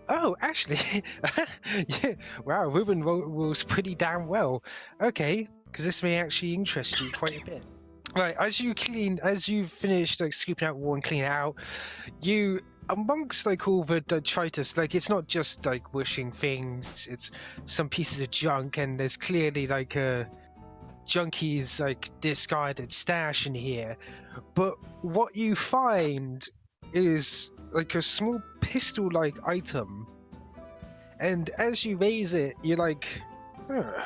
Oh, actually, yeah. Wow, Ruben rolls pretty damn well. Okay, because this may actually interest you quite a bit. Right, as you finish like scooping out water and clean it out, you amongst like all the detritus, like it's not just like wishing things, it's some pieces of junk, and there's clearly like a junkie's like discarded stash in here. But what you find is like a small pistol-like item, and as you raise it, you're like, huh.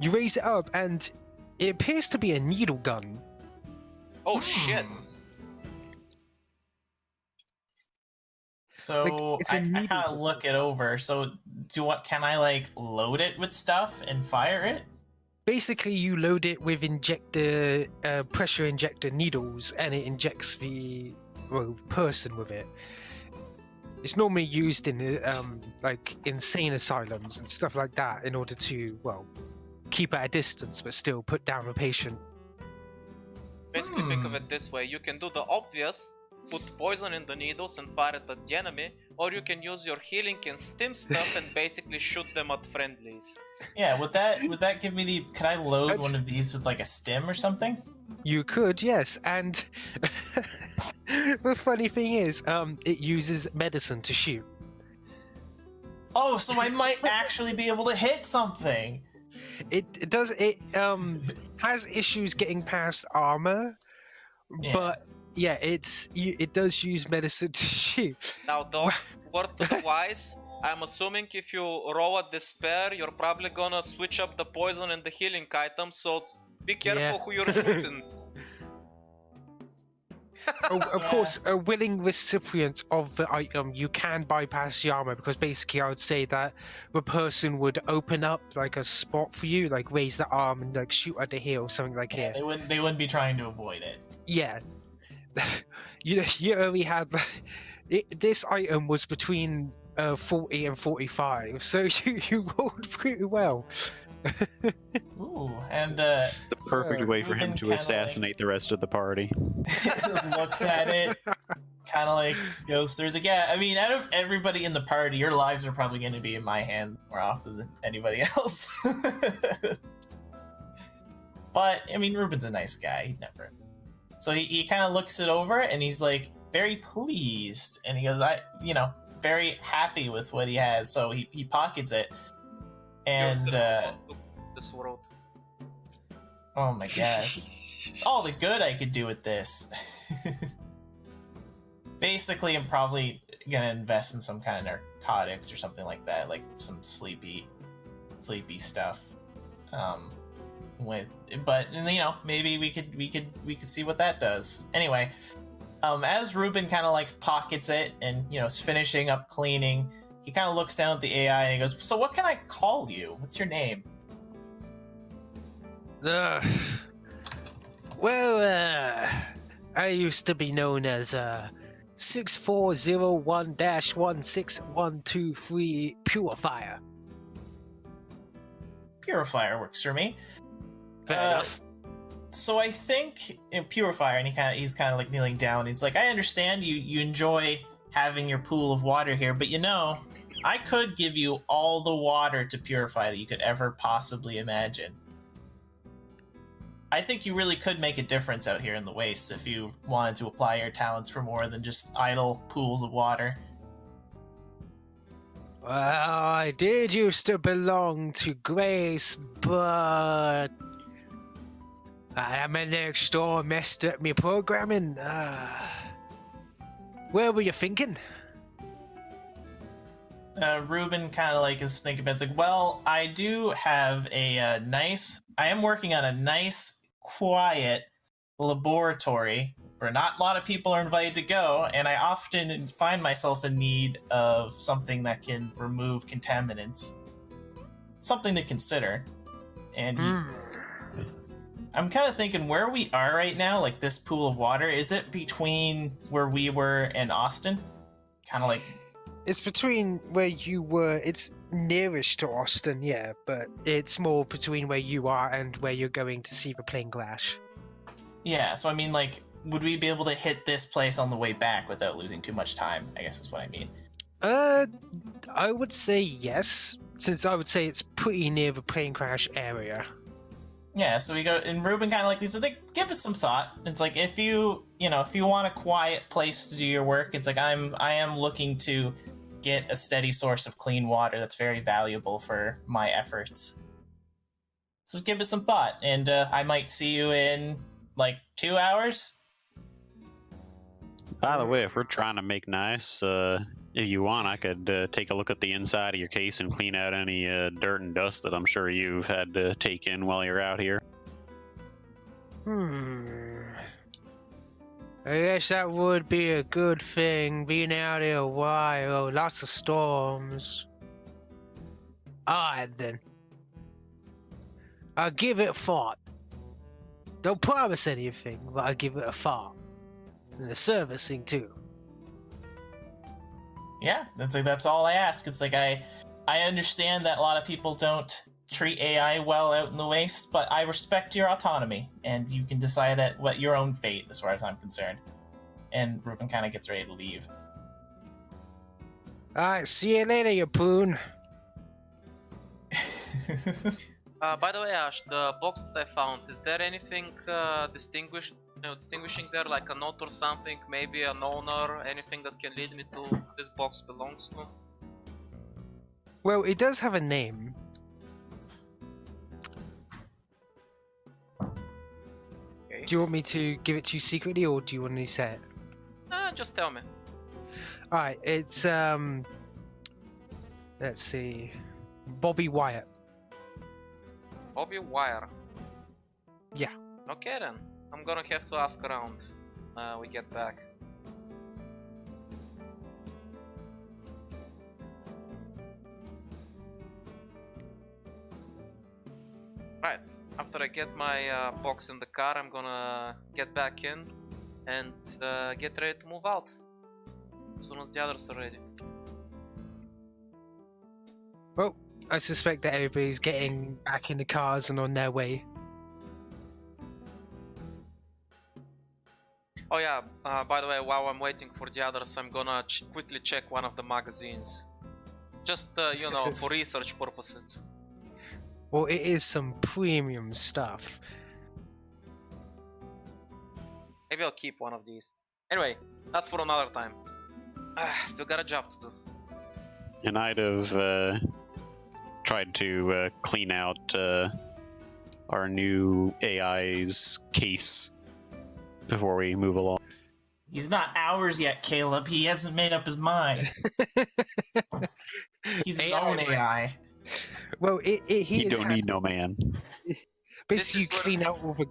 You raise it up, and it appears to be a needle gun. Oh shit! So it's a I kind needle of look it over. So can I like load it with stuff and fire it? Basically, you load it with pressure injector needles, and it injects the person with it. It's normally used in like insane asylums and stuff like that in order to keep at a distance but still put down a patient. Basically, think of it this way: you can do the obvious, put poison in the needles and fire it at the enemy, or you can use your healing and stim stuff and basically shoot them at friendlies. Yeah, would that give me the? Could I load one of these with like a stim or something? You could, yes, and the funny thing is, it uses medicine to shoot. Oh, so I might actually be able to hit something. It does. It has issues getting past armor, but yeah, it does use medicine to shoot. Now, Doc, word to the wise. I'm assuming if you roll a despair, you're probably gonna switch up the poison and the healing items, so be careful who you're shooting. Of course, a willing recipient of the item, you can bypass the armor, because basically I would say that the person would open up like a spot for you, like raise the arm and like shoot at the heel or something like here. They wouldn't be trying to avoid it. Yeah. you only had this item was between 40 and 45, so you rolled pretty well. Ooh, and the perfect way for him to assassinate the rest of the party. Looks at it, kind of like goes through. Yeah, I mean, out of everybody in the party, your lives are probably going to be in my hands more often than anybody else. But I mean, Ruben's a nice guy. He'd never. So he kind of looks it over and he's like very pleased, and he goes, very happy with what he has. So he pockets it. And this world. Oh my god. All the good I could do with this. Basically, I'm probably gonna invest in some kind of narcotics or something like that, like some sleepy stuff. But maybe we could see what that does. Anyway, as Ruben kind of like pockets it and is finishing up cleaning, he kind of looks down at the AI and he goes, "So what can I call you? What's your name?" I used to be known as 6401-16123 Purifier. Purifier works for me. Fair enough. So I think Purifier, and he's kind of like kneeling down. He's like, "I understand you enjoy having your pool of water here, but I could give you all the water to purify that you could ever possibly imagine. I think you really could make a difference out here in the wastes if you wanted to apply your talents for more than just idle pools of water." Well, I did used to belong to Grace, but my next door messed up me programming. Where were you thinking? Ruben kind of like is thinking about it. It's like, well, I do have I am working on a nice, quiet laboratory where not a lot of people are invited to go, and I often find myself in need of something that can remove contaminants. Something to consider. And I'm kind of thinking where we are right now, like this pool of water, is it between where we were and Austin? Kind of like... It's between where you were, it's nearest to Austin, yeah, but it's more between where you are and where you're going to see the plane crash. Yeah, so I mean, like, would we be able to hit this place on the way back without losing too much time, I guess is what I mean. I would say yes, since I would say it's pretty near the plane crash area. Yeah, so we go, and Ruben kind of like these. So give it some thought. It's like if you want a quiet place to do your work, it's like I am looking to get a steady source of clean water that's very valuable for my efforts. So give it some thought, and I might see you in like 2 hours. By the way, if we're trying to make nice, if you want, I could take a look at the inside of your case and clean out any dirt and dust that I'm sure you've had to take in while you're out here. I guess that would be a good thing, being out here a while, lots of storms. Alright then. I'll give it a thought. Don't promise anything, but I'll give it a thought. And the servicing too. Yeah, that's all I ask. It's like I understand that a lot of people don't treat AI well out in the waste, but I respect your autonomy, and you can decide at what your own fate, as far as I'm concerned. And Ruben kind of gets ready to leave. Alright, see you later, you poon. By the way, Ash, the box that I found, is there anything distinguishing there, like a note or something, maybe an owner, anything that can lead me to this box belongs to? Well, it does have a name. Okay. Do you want me to give it to you secretly, or do you want to say it? Just tell me. Alright, it's let's see, Bobby Wyatt. Bobby Wire. Yeah. Okay then. I'm gonna have to ask around we get back. Right. After I get my box in the car, I'm gonna get back in and get ready to move out as soon as the others are ready. Well, I suspect that everybody's getting back in the cars and on their way. Oh yeah, by the way, while I'm waiting for the others, I'm gonna quickly check one of the magazines. Just, you know, for research purposes. Well, it is some premium stuff. Maybe I'll keep one of these. Anyway, that's for another time. Still got a job to do. And I'd have tried to clean out our new AI's case before we move along. He's not ours yet, Caleb. He hasn't made up his mind. He's his own AI. Well, he You don't need no man. basically clean out all the.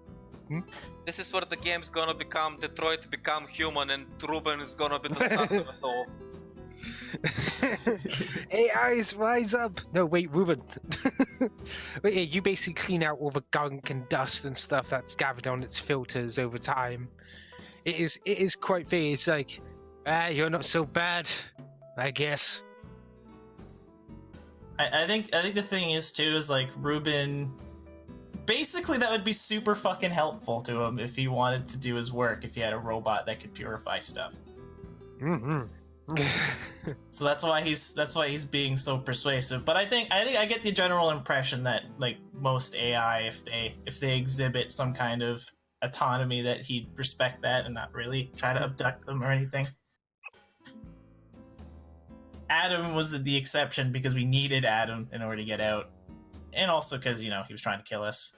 This is where the game's gonna become Detroit become human, and Ruben is gonna be the start of it all. AIs rise up! No, wait, Ruben. But yeah, you basically clean out all the gunk and dust and stuff that's gathered on its filters over time. It is quite fair. It's like, you're not so bad, I guess. I think the thing is too is like Ruben. Basically, that would be super fucking helpful to him if he wanted to do his work. If he had a robot that could purify stuff. Mm-hmm. So that's why he's being so persuasive. But I think I get the general impression that like most AI, if they exhibit some kind of autonomy, that he'd respect that and not really try to abduct them or anything. Adam was the exception because we needed Adam in order to get out, and also because he was trying to kill us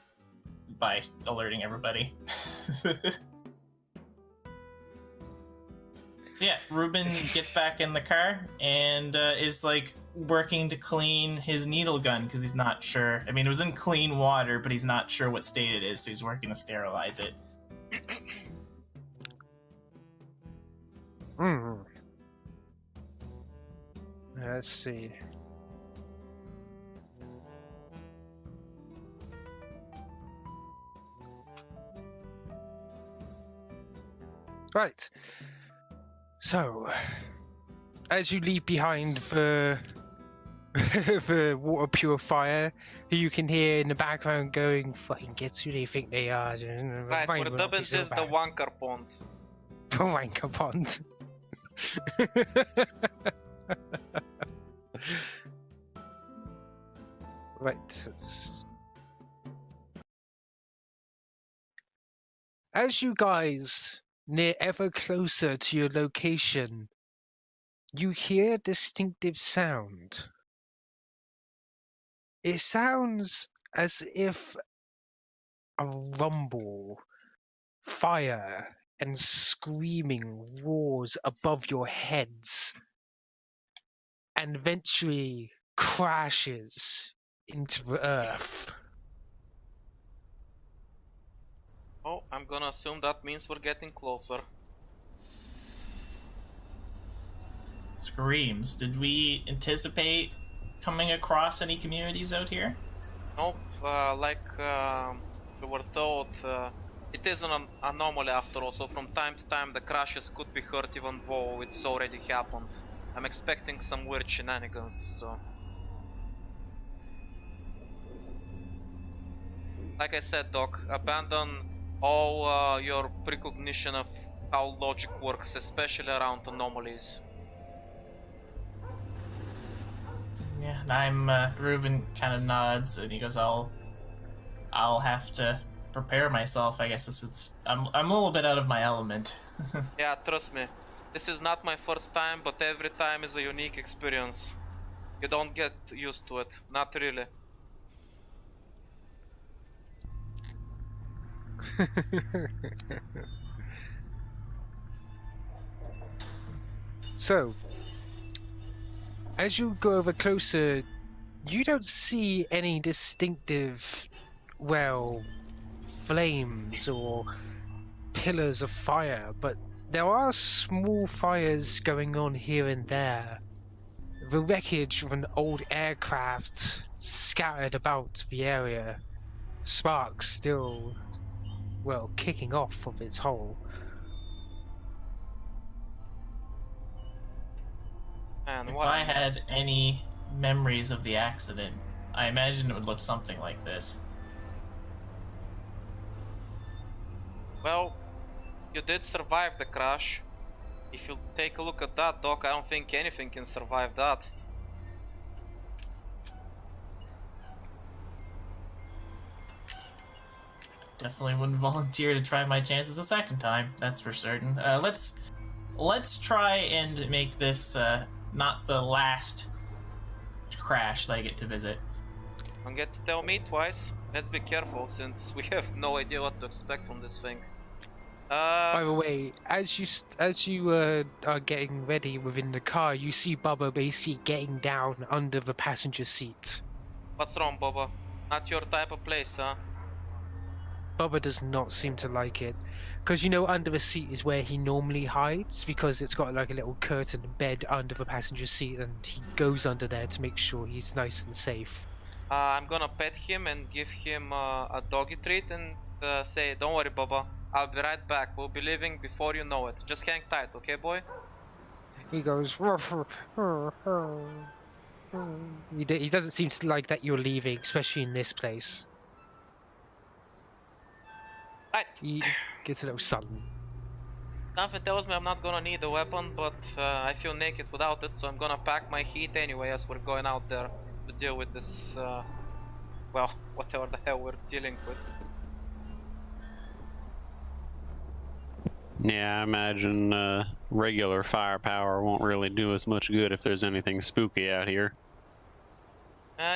by alerting everybody. So yeah, Ruben gets back in the car and is like working to clean his needle gun because he's not sure. I mean, it was in clean water, but he's not sure what state it is, so he's working to sterilize it. Let's see. Right. So, as you leave behind the water purifier, who you can hear in the background going, "Fucking gets who they think they are." Right, where Dubbins is the wanker pond. The wanker pond. Right. As you guys near ever closer to your location, you hear a distinctive sound. It sounds as if a rumble, fire, and screaming roars above your heads and eventually crashes into the earth. Oh, I'm gonna assume that means we're getting closer. Screams. Did we anticipate coming across any communities out here? Nope, we were told, it is an anomaly after all, so from time to time the crashes could be heard even though it's already happened. I'm expecting some weird shenanigans, so... Like I said, Doc, abandon all your precognition of how logic works, especially around anomalies. Yeah, and I'm Ruben kind of nods and he goes, I'll have to prepare myself. I guess I'm a little bit out of my element. Yeah, trust me. This is not my first time, but every time is a unique experience. You don't get used to it, not really. So, as you go over closer, you don't see any distinctive, well, flames or pillars of fire, but there are small fires going on here and there. The wreckage of an old aircraft scattered about the area, sparks still, well, kicking off from its hole. And If what I miss? had any memories of the accident, I imagine it would look something like this. Well, you did survive the crash. If you take a look at that, Doc, I don't think anything can survive that. Definitely wouldn't volunteer to try my chances a second time. That's for certain. Let's try and make this not the last crash that I get to visit. Don't get to tell me twice. Let's be careful since we have no idea what to expect from this thing. By the way, as you are getting ready within the car, you see Bubba basically getting down under the passenger seat. What's wrong, Boba? Not your type of place, huh? Bubba does not seem to like it, because under the seat is where he normally hides, because it's got like a little curtain bed under the passenger seat, and he goes under there to make sure he's nice and safe. I'm gonna pet him and give him a doggy treat and say, don't worry, Boba. I'll be right back. We'll be leaving before you know it. Just hang tight, okay, boy? He goes. He doesn't seem to like that you're leaving, especially in this place. Right. He gets a little sullen. Something tells me I'm not gonna need a weapon, but I feel naked without it, so I'm gonna pack my heat anyway as we're going out there to deal with this, well, whatever the hell we're dealing with. Yeah, I imagine regular firepower won't really do as much good if there's anything spooky out here.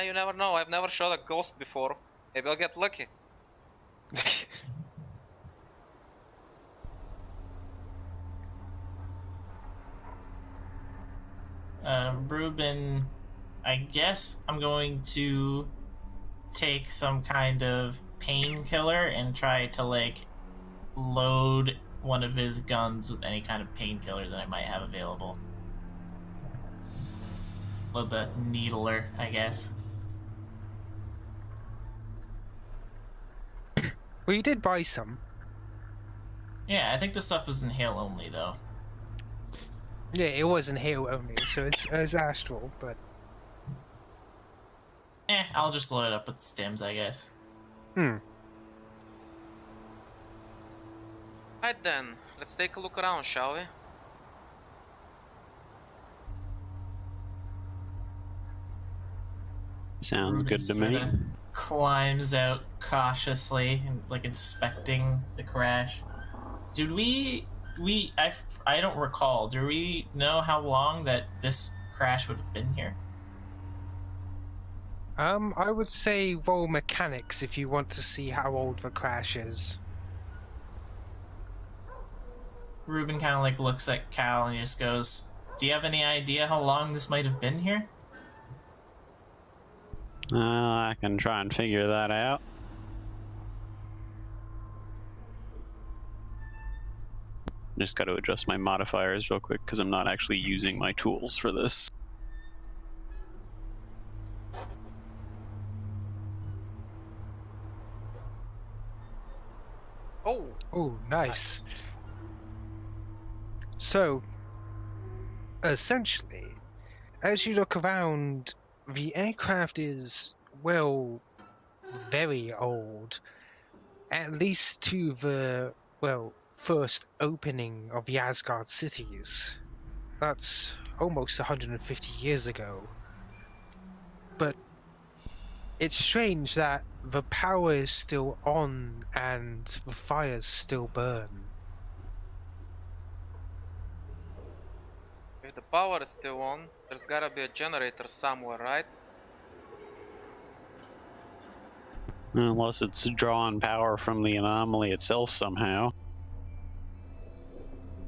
You never know. I've never shot a ghost before. Maybe I'll get lucky. Ruben, I guess I'm going to take some kind of painkiller and try to load one of his guns with any kind of painkiller that I might have available. Load the needler, I guess. Well, you did buy some. Yeah, I think this stuff was inhale only though. Yeah, it was inhale only, so it's astral, but... I'll just load it up with stims, I guess. Hmm. Right then, let's take a look around, shall we? Sounds good to me. Sorta climbs out cautiously and like inspecting the crash. Did I don't recall. Do we know how long that this crash would have been here? I would say roll mechanics if you want to see how old the crash is. Ruben kind of like looks at Cal and he just goes, "Do you have any idea how long this might have been here?" I can try and figure that out. Just got to adjust my modifiers real quick because I'm not actually using my tools for this. Oh, Oh, nice. So, essentially, as you look around, the aircraft is, well, very old. At least to the, well, first opening of the Asgard cities. That's almost 150 years ago. But it's strange that the power is still on and the fires still burn. if the power is still on, there's gotta be a generator somewhere, right? Unless it's drawing power from the anomaly itself somehow.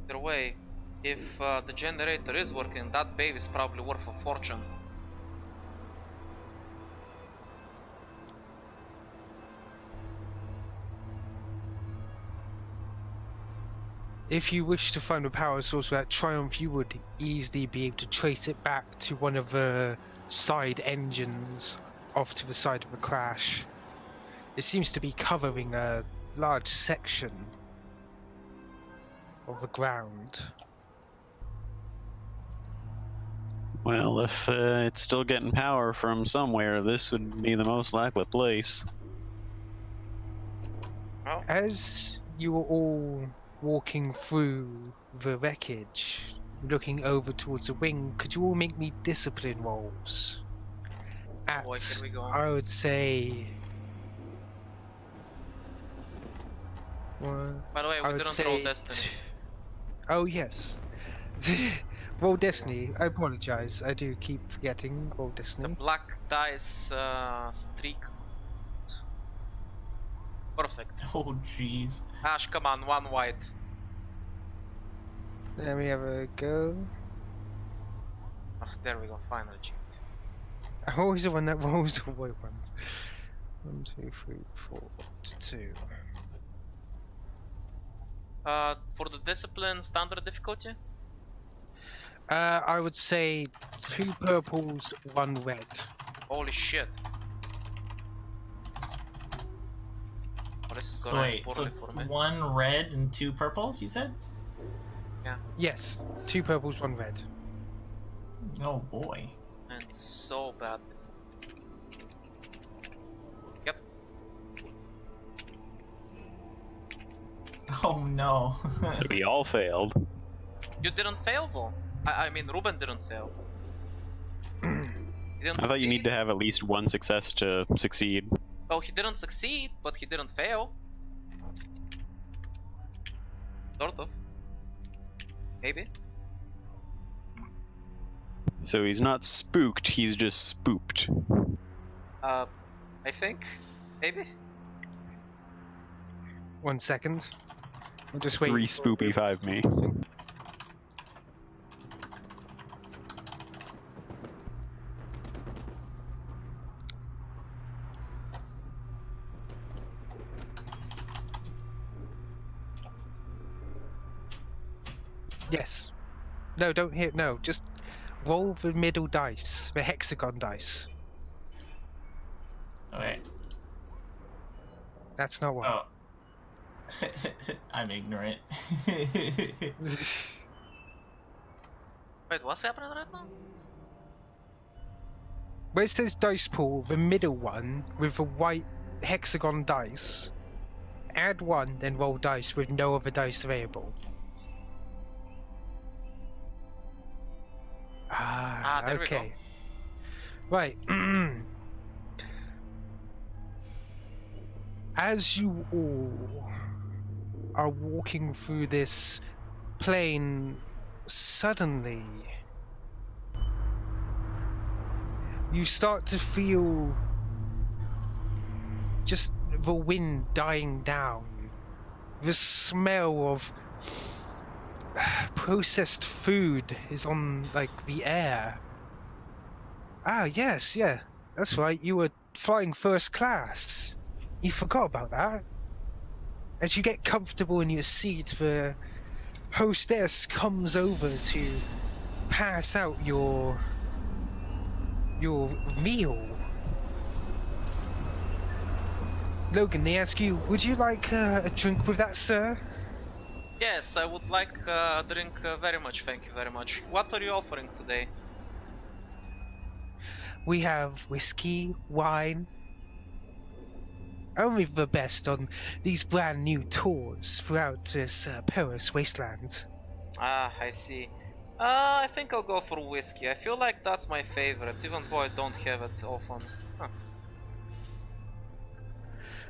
Either way, if the generator is working, that baby is probably worth a fortune. If you wish to find a power source for that Triumph, you would easily be able to trace it back to one of the side engines off to the side of the crash. It seems to be covering a large section of the ground. Well, if it's still getting power from somewhere, this would be the most likely place. Well, As you were all walking through the wreckage, looking over towards the wing, could you all make me discipline rolls? At, boy, here we go. I would say... By the way, I we would didn't say roll Destiny. Oh, yes. Roll Destiny. I apologize. I do keep forgetting. Roll The Destiny. black dice streak. Perfect. Oh, jeez. Ash, come on, one white. Let me have a go. Oh, there we go, finally checked. I'm always the one that rolls the white ones. 1, 2, 3, 4, 2. For the discipline, standard difficulty? I would say 2 purples, 1 red. Holy shit. Oh, this is So gonna wait, end so poorly for me. 1 red and 2 purples, you said? Yes, 2 purples, 1 red. Oh boy. And so bad. Yep. Oh no. So we all failed. You didn't fail though. I mean, Ruben didn't fail. He didn't I thought you need succeed. to have at least one success to succeed. Oh, he didn't succeed, but he didn't fail. Sort of. Maybe. So he's not spooked, he's just spooped. I think. Maybe. 1 second. I'm just waiting. 3 spoopy 5 me. Yes. No, don't hit. No, just roll the middle dice, the hexagon dice. Okay. That's not one. Oh. I'm ignorant. Wait, what's happening right now? Where it says dice pool, the middle one with the white hexagon dice, add 1, then roll dice with no other dice available. There we go. Okay. Right. As you all are walking through this plain, suddenly you start to feel just the wind dying down. The smell of processed food is on, like, the air. Ah, yes, yeah, that's right, you were flying first class. You forgot about that. As you get comfortable in your seat, the hostess comes over to pass out your meal. Logan, they ask you, would you like a drink with that, sir? Yes, I would like a drink very much, thank you very much. What are you offering today? We have whiskey, wine, only the best on these brand new tours throughout this perilous wasteland. Ah, I see. I think I'll go for whiskey. I feel like that's my favorite, even though I don't have it often. Huh.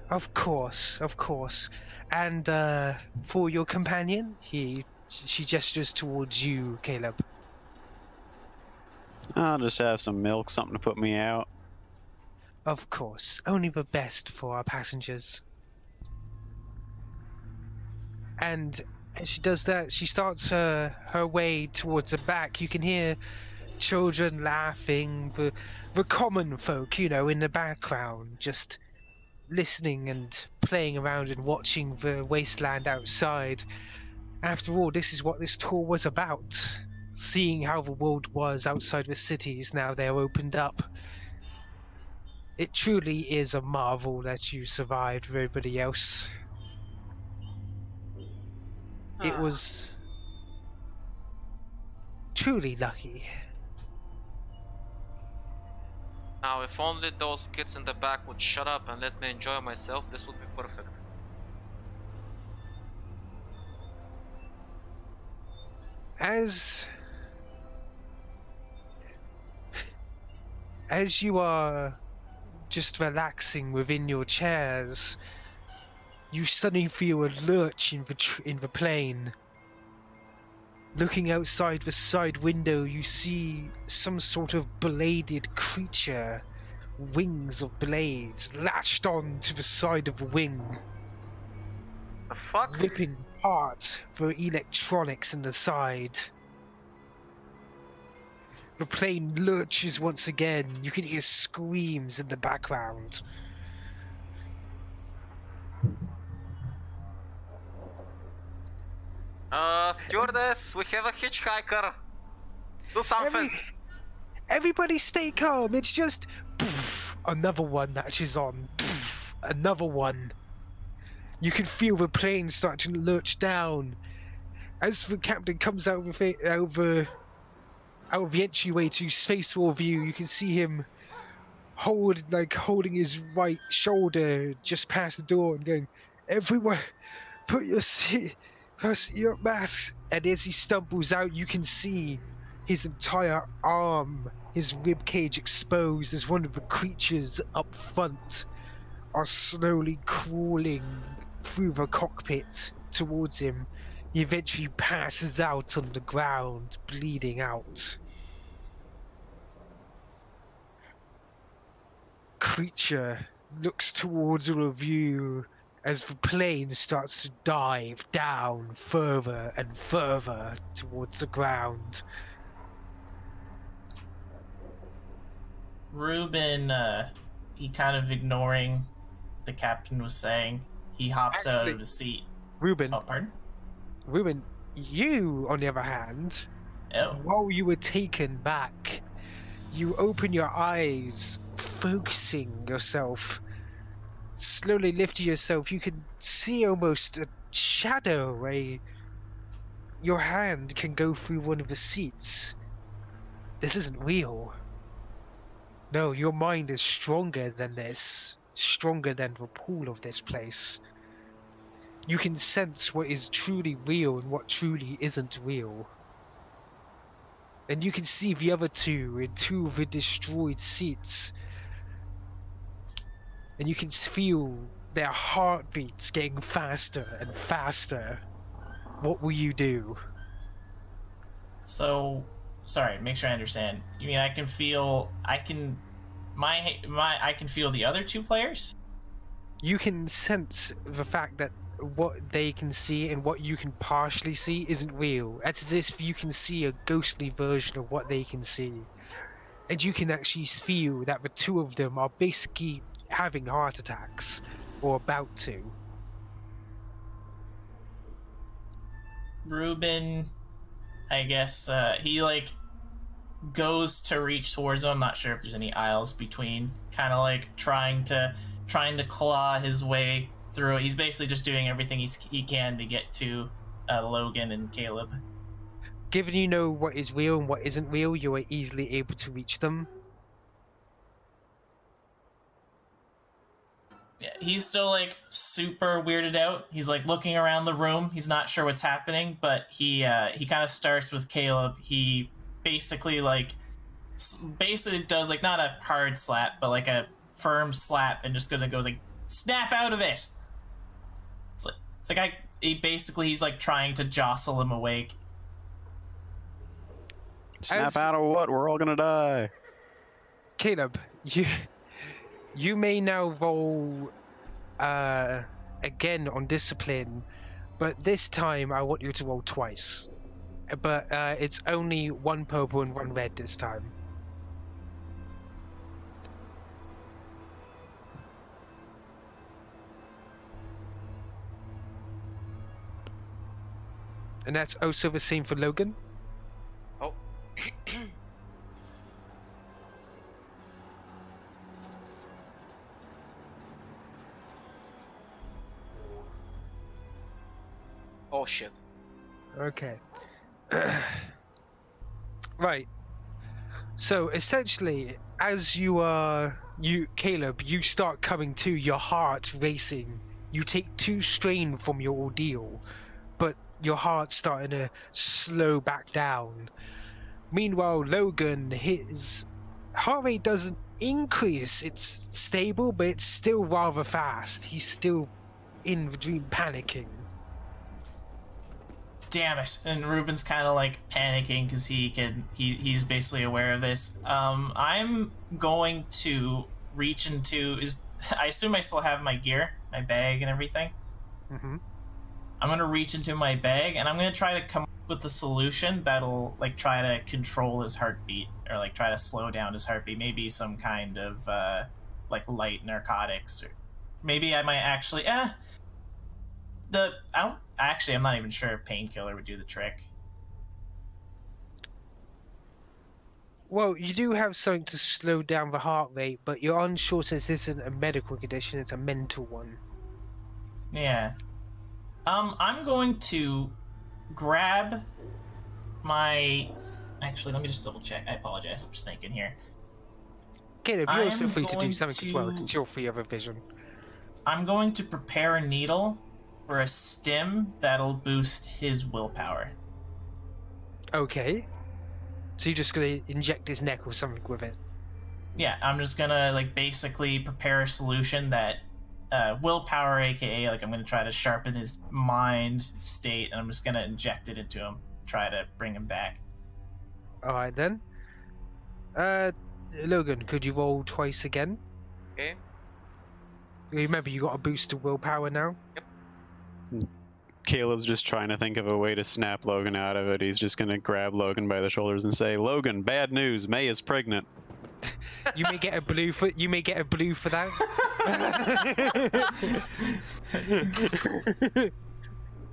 Of course, of course. And for your companion, she gestures towards you, Caleb. I'll just have some milk, something to put me out. Of course, only the best for our passengers. And as she does that, she starts her way towards the back. You can hear children laughing, the common folk, you know, in the background, just listening and playing around and watching the wasteland outside. After all, this is what this tour was about. Seeing how the world was outside the cities now they're opened up. It truly is a marvel that you survived with everybody else. It was truly lucky. Now, if only those kids in the back would shut up and let me enjoy myself, this would be perfect. As you are just relaxing within your chairs, you suddenly feel a lurch in the plane. Looking outside the side window, you see some sort of bladed creature, wings of blades latched on to the side of the wing, The fuck? ripping apart the electronics in the side. The plane lurches once again. You can hear screams in the background. Stewardess, we have a hitchhiker. Do something. Everybody stay calm. It's just poof, another one latches on. Poof, another one. You can feel the plane start to lurch down. As the captain comes out of the entryway to space war view, you can see him holding his right shoulder just past the door and going, "Everyone, put your masks." And as he stumbles out, you can see his entire arm, his rib cage exposed as one of the creatures up front are slowly crawling through the cockpit towards him. He eventually passes out on the ground, bleeding out. Creature looks towards all of you as the plane starts to dive down further and further towards the ground. Ruben, he kind of ignoring the captain was saying, he hops out of his seat. Ruben, Oh, pardon? Ruben, you, on the other hand, Oh. while you were taken back, you open your eyes, focusing yourself, slowly lifting yourself. You can see almost a shadow. Your hand can go through one of the seats. This isn't real. No, your mind is stronger than this. Stronger than the pool of this place. You can sense what is truly real and what truly isn't real. And you can see the other two in two of the destroyed seats. And you can feel their heartbeats getting faster and faster, what will you do? So, sorry, make sure I understand. You mean I can feel I can feel the other two players? You can sense the fact that what they can see and what you can partially see isn't real. It's as if you can see a ghostly version of what they can see. And you can actually feel that the two of them are basically having heart attacks, or about to. Ruben, I guess, he, like, goes to reach towards him. I'm not sure if there's any aisles between. Kind of, like, trying to claw his way through it. He's basically just doing everything he can to get to Logan and Caleb. Given you know what is real and what isn't real, you are easily able to reach them. Yeah, he's still, like, super weirded out. He's, like, looking around the room. He's not sure what's happening, but he kind of starts with Caleb. He basically, like, does, like, not a hard slap, but, like, a firm slap, and just goes, like, snap out of it! It's like he's, like, trying to jostle him awake. Snap out of what? We're all gonna die. Caleb, you may now roll again on discipline, but this time I want you to roll twice. But it's only one purple and one red this time. And that's also the same for Logan. Oh. Oh shit. Okay. Right. So essentially, as Caleb, you start coming to, your heart racing. You take 2 strain from your ordeal, but your heart's starting to slow back down. Meanwhile, Logan, his heart rate doesn't increase. It's stable, but it's still rather fast. He's still in the dream panicking. Damn it. And Ruben's kind of, like, panicking because he's basically aware of this. I'm going to reach into I assume I still have my gear, my bag and everything. Mm-hmm. I'm going to reach into my bag and I'm going to try to come up with a solution that'll, like, try to control his heartbeat, or, like, try to slow down his heartbeat. Maybe some kind of like, light narcotics, or maybe I might actually I'm not even sure a painkiller would do the trick. Well, you do have something to slow down the heart rate, but you're unsure since this isn't a medical condition, it's a mental one. Yeah. I'm going to grab my... Actually, let me just double check. I apologize. I'm just thinking here. Caleb, you're also free to do something as well, since you're free of a vision. I'm going to prepare a needle for a stim that'll boost his willpower. Okay. So you're just gonna inject his neck or something with it? Yeah, I'm just gonna, like, basically prepare a solution that willpower, aka, like, I'm gonna try to sharpen his mind state, and I'm just gonna inject it into him, try to bring him back. Alright then. Logan, could you roll twice again? Okay. Remember, you got a boost to willpower now? Yep. Caleb's just trying to think of a way to snap Logan out of it. He's just gonna grab Logan by the shoulders and say, "Logan, bad news. May is pregnant." You may get a blue for that.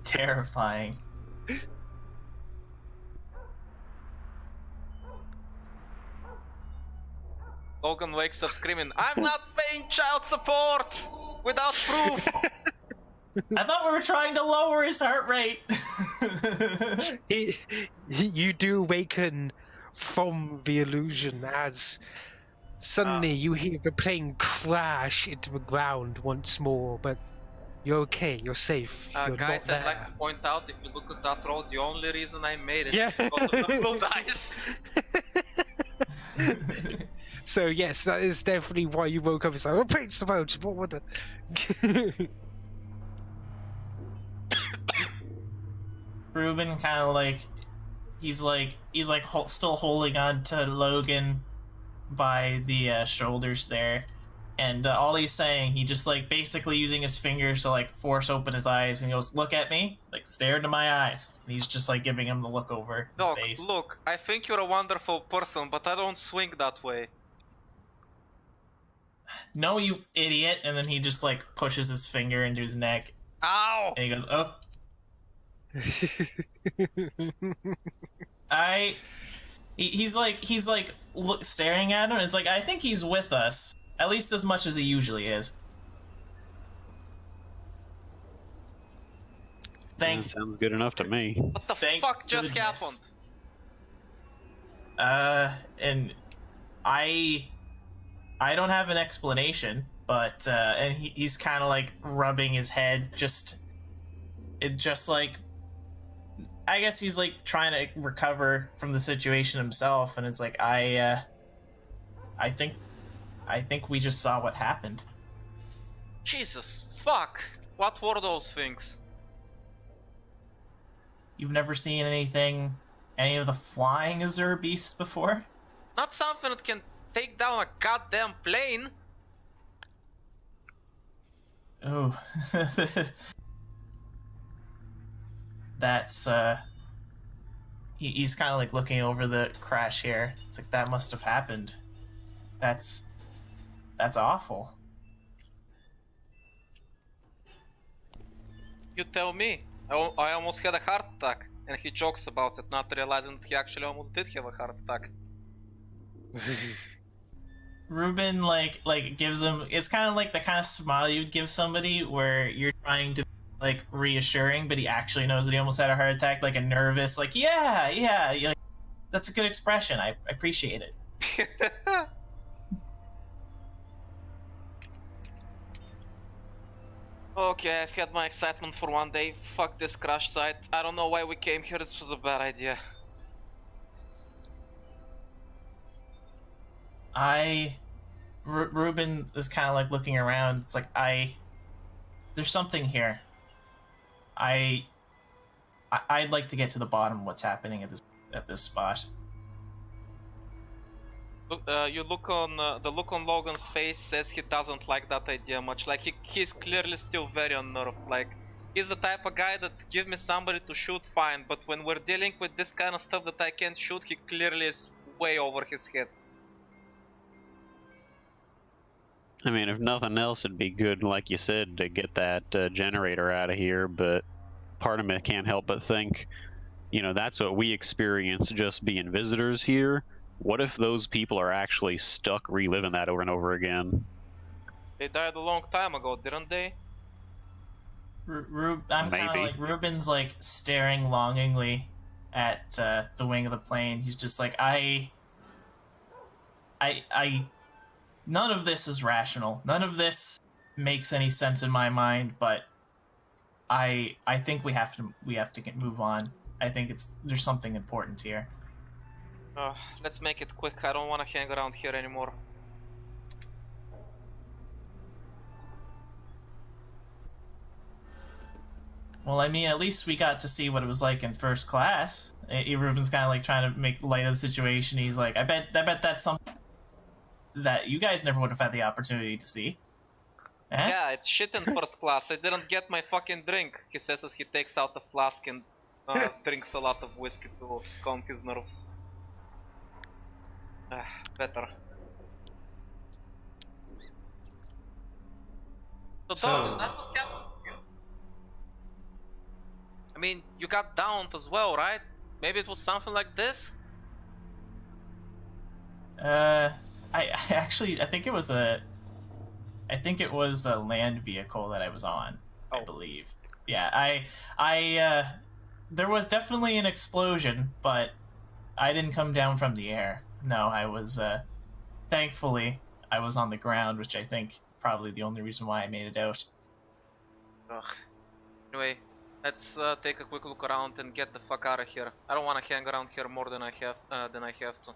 Terrifying. Logan wakes up screaming, "I'm not paying child support without proof!" I thought we were trying to lower his heart rate. You do awaken from the illusion as suddenly you hear the plane crash into the ground once more, but you're okay, you're safe. You're Guys, not I'd like there. to point out, if you look at that roll, the only reason I made it Yeah. is because of the blue dice. So yes, that is definitely why you woke up. It's like, oh, praise the boat. What would the? Ruben kind of he's still holding on to Logan by the shoulders there, and all he's saying, he just basically using his fingers to force open his eyes, and he goes, "Look at me, stare into my eyes." And he's just giving him the look over the Doc, face. look, I think you're a wonderful person, but I don't swing that way. No, you idiot! And then he just pushes his finger into his neck, Ow! and he goes, "Oh, He's staring at him. And it's I think he's with us, at least as much as he usually is. Sounds good enough to me. What the fuck just happened? And I don't have an explanation, but and he's kind of rubbing his head, I guess he's trying to recover from the situation himself, and it's I think we just saw what happened. Jesus fuck! What were those things? You've never seen any of the flying Azure beasts before? Not something that can take down a goddamn plane. Oh. That's he's kind of looking over the crash here. It's that must have happened. That's awful. You tell me. I almost had a heart attack, and he jokes about it, not realizing that he actually almost did have a heart attack. Ruben gives him, it's kind of the kind of smile you'd give somebody where you're trying to reassuring, but he actually knows that he almost had a heart attack, a nervous yeah, that's a good expression. I appreciate it. Okay, I've had my excitement for one day. Fuck this crash site. I don't know why we came here. This was a bad idea. Ruben is kind of looking around. It's there's something here. I'd like to get to the bottom of what's happening at this spot. You look on the look on Logan's face says he doesn't like that idea much. He's clearly still very unnerved. He's the type of guy that give me somebody to shoot, fine, but when we're dealing with this kind of stuff that I can't shoot, he clearly is way over his head. I mean, if nothing else, it'd be good, like you said, to get that generator out of here, but part of me can't help but think, that's what we experience just being visitors here. What if those people are actually stuck reliving that over and over again? They died a long time ago, didn't they? I'm kind of Ruben's staring longingly at the wing of the plane. He's just none of this is rational. None of this makes any sense in my mind, but I think we have to move on. I think there's something important here. Let's make it quick. I don't want to hang around here anymore. Well, I mean, at least we got to see what it was like in first class. Ruben's kind of trying to make light of the situation. He's I bet that's something that you guys never would have had the opportunity to see. Eh? Yeah, it's shit in first class. I didn't get my fucking drink, he says as he takes out the flask and drinks a lot of whiskey to calm his nerves. Better. So, Dog, is that what happened to you? I mean, you got downed as well, right? Maybe it was something like this? I think it was a land vehicle that I was on, I believe. Yeah, there was definitely an explosion, but I didn't come down from the air. No, I was, thankfully, I was on the ground, which I think probably the only reason why I made it out. Ugh. Anyway, let's take a quick look around and get the fuck out of here. I don't want to hang around here more than I have to.